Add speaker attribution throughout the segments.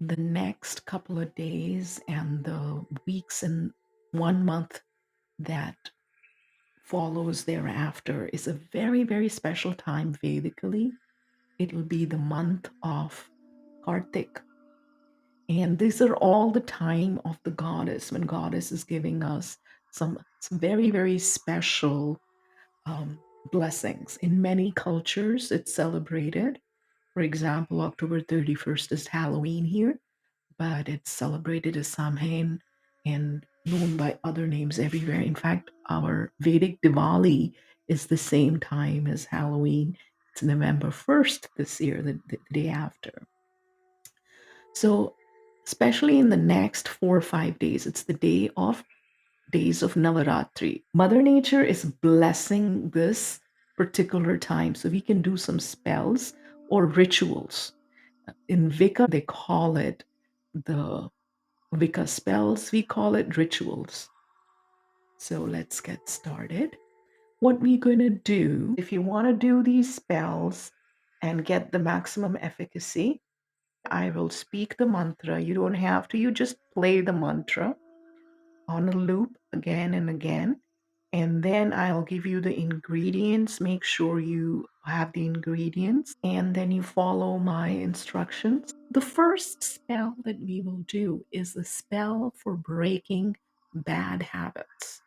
Speaker 1: The next couple of days and the weeks and 1 month that follows thereafter is a very, very special time Vedically. It'll be the month of Kartik. And these are all the time of the goddess, when goddess is giving us some very, very special blessings. In many cultures, it's celebrated. For example, October 31st is Halloween here, but it's celebrated as Samhain and known by other names everywhere. In fact, our Vedic Diwali is the same time as Halloween. It's November 1st this year, the day after. So, especially in the next 4 or 5 days, it's the days of Navaratri. Mother Nature is blessing this particular time, so we can do some spells or rituals. In Wicca, they call it the Wicca spells, we call it rituals. So let's get started. What we're going to do, if you want to do these spells and get the maximum efficacy, I will speak the mantra. You don't have to, you just play the mantra on a loop again and again. And then I'll give you the ingredients. Make sure you have the ingredients and then you follow my instructions. The first spell that we will do is a spell for breaking bad habits.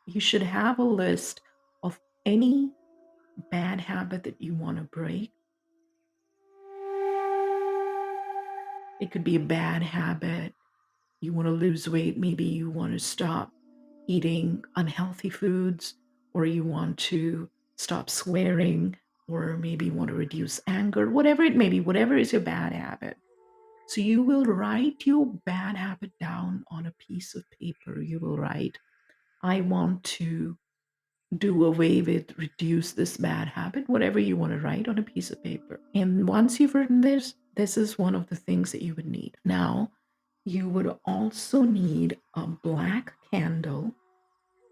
Speaker 1: You should have a list of any bad habit that you want to break. It could be a bad habit. You want to lose weight. Maybe you want to stop eating unhealthy foods, or you want to stop swearing, or maybe you want to reduce anger, whatever it may be, whatever is your bad habit. So you will write your bad habit down on a piece of paper. You will write, I want to do away with, reduce this bad habit, whatever you want to write on a piece of paper. And once you've written this is one of the things that you would need. Now, you would also need a black candle.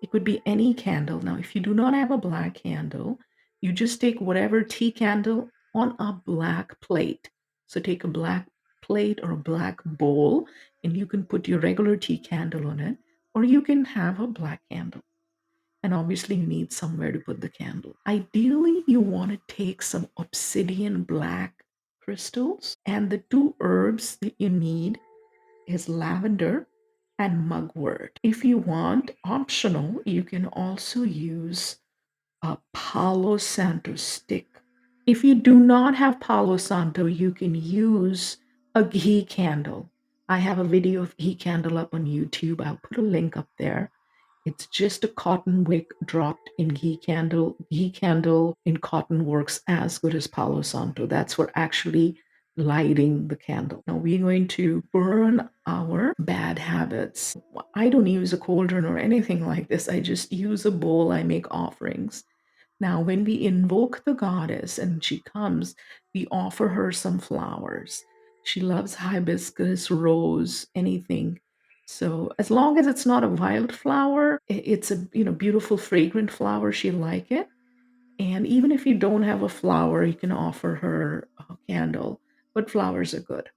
Speaker 1: It could be any candle. Now, if you do not have a black candle, you just take whatever tea candle on a black plate. So take a black plate or a black bowl, and you can put your regular tea candle on it, or you can have a black candle. And obviously, you need somewhere to put the candle. Ideally, you want to take some obsidian black crystals, and the two herbs that you need is lavender and mugwort. If you want, optional, you can also use a Palo Santo stick. If you do not have Palo Santo, you can use a ghee candle. I have a video of ghee candle up on YouTube. I'll put a link up there. It's just a cotton wick dropped in ghee candle. Ghee candle in cotton works as good as Palo Santo. That's for actually lighting the candle. Now we're going to burn our bad habits. I don't use a cauldron or anything like this. I just use a bowl. I make offerings. Now, when we invoke the goddess and she comes, we offer her some flowers. She loves hibiscus, rose, anything. So as long as it's not a wildflower, it's a beautiful fragrant flower, she'll like it. And even if you don't have a flower, you can offer her a candle, but flowers are good.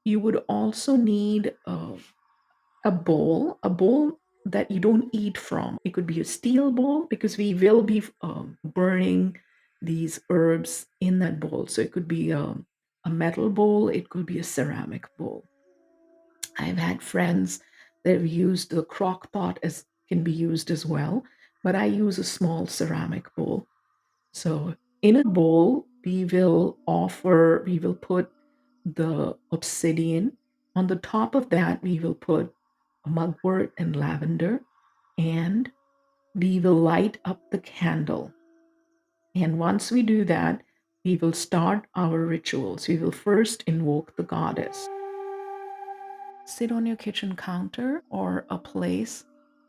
Speaker 1: You would also need a bowl that you don't eat from. It could be a steel bowl because we will be burning these herbs in that bowl. So it could be a metal bowl, it could be a ceramic bowl. I've had friends that have used the crock pot as can be used as well, but I use a small ceramic bowl. So in a bowl, we will put the obsidian. On the top of that, we will put mugwort and lavender, and we will light up the candle. And once we do that, we will start our rituals. We will first invoke the goddess. Sit on your kitchen counter or a place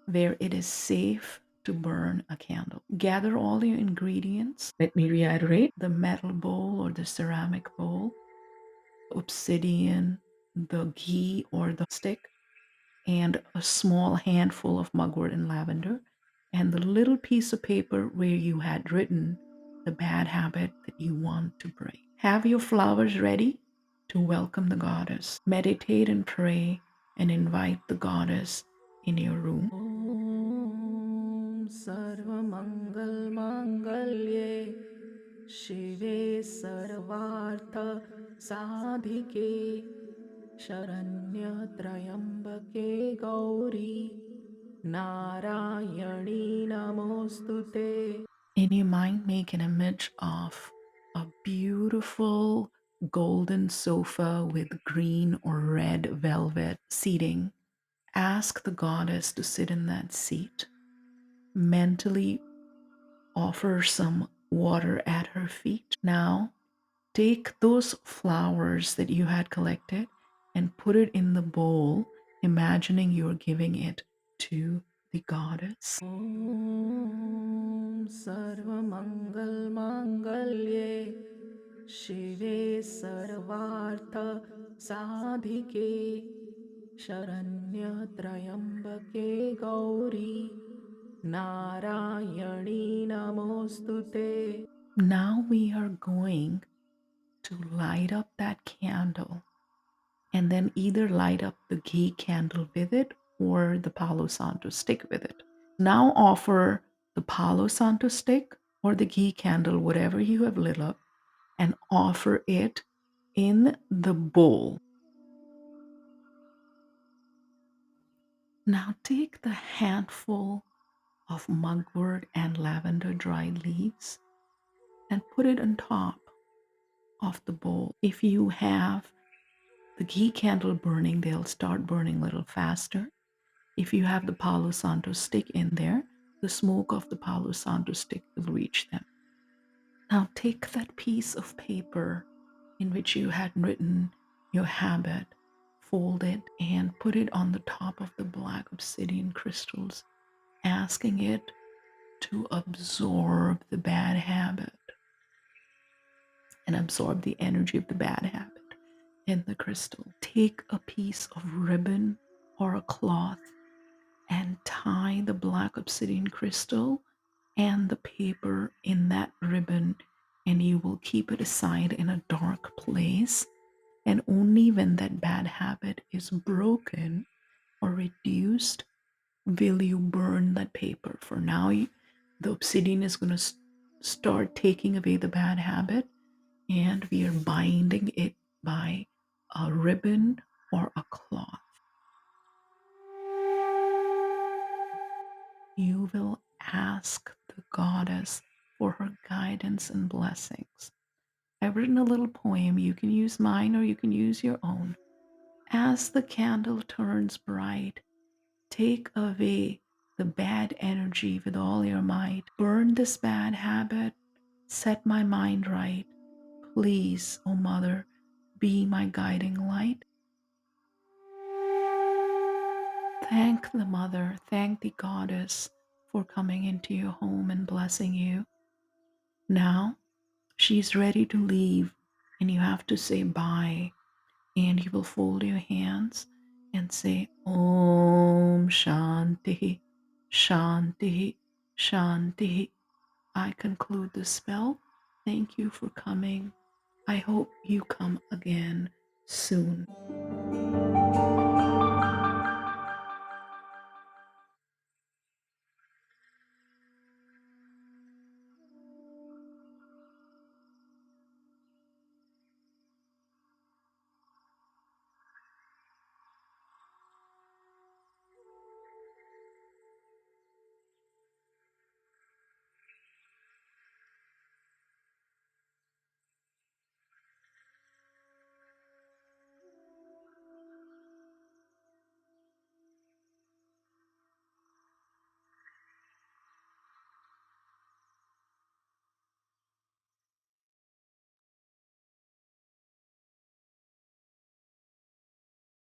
Speaker 1: where it is safe to burn a candle. Gather all your ingredients. Let me reiterate: the metal bowl or the ceramic bowl, obsidian, the ghee or the stick, and a small handful of mugwort and lavender, and the little piece of paper where you had written the bad habit that you want to break. Have your flowers ready. to welcome the goddess. Meditate and pray and invite the goddess in your room. Om Sarvamangal Mangalye Shive Sarvartha Sadhike Sharanya Trayambake Gauri Narayani Namostute. In your mind, make an image of a beautiful golden sofa with green or red velvet seating. Ask the goddess to sit in that seat. Mentally offer some water at her feet. Now, take those flowers that you had collected and put it in the bowl, imagining you're giving it to the goddess. Om Sarvamangal Mangalye Shive Sarvartha Sadhike Sharanya Trayambake Gauri Narayani Namostute. Now we are going to light up that candle and then either light up the ghee candle with it or the Palo Santo stick with it. Now offer the Palo Santo stick or the ghee candle, whatever you have lit up, and offer it in the bowl. Now take the handful of mugwort and lavender dried leaves and put it on top of the bowl. If you have the ghee candle burning, they'll start burning a little faster. If you have the Palo Santo stick in there, the smoke of the Palo Santo stick will reach them. Now take that piece of paper in which you had written your habit, fold it, and put it on the top of the black obsidian crystals, asking it to absorb the bad habit and absorb the energy of the bad habit in the crystal. Take a piece of ribbon or a cloth and tie the black obsidian crystal and the paper in that ribbon, and you will keep it aside in a dark place. And only when that bad habit is broken or reduced will you burn that paper. For now, the obsidian is going to start taking away the bad habit, and we are binding it by a ribbon or a cloth. You will ask the goddess for her guidance and blessings. I've written a little poem. You can use mine or you can use your own. As the candle turns bright, take away the bad energy with all your might. Burn this bad habit. Set my mind right. Please, O Mother, be my guiding light. Thank the Mother, thank the Goddess for coming into your home and blessing you. Now, she's ready to leave, and you have to say bye. And you will fold your hands and say, Om Shanti, Shanti, Shanti. I conclude the spell. Thank you for coming. I hope you come again soon.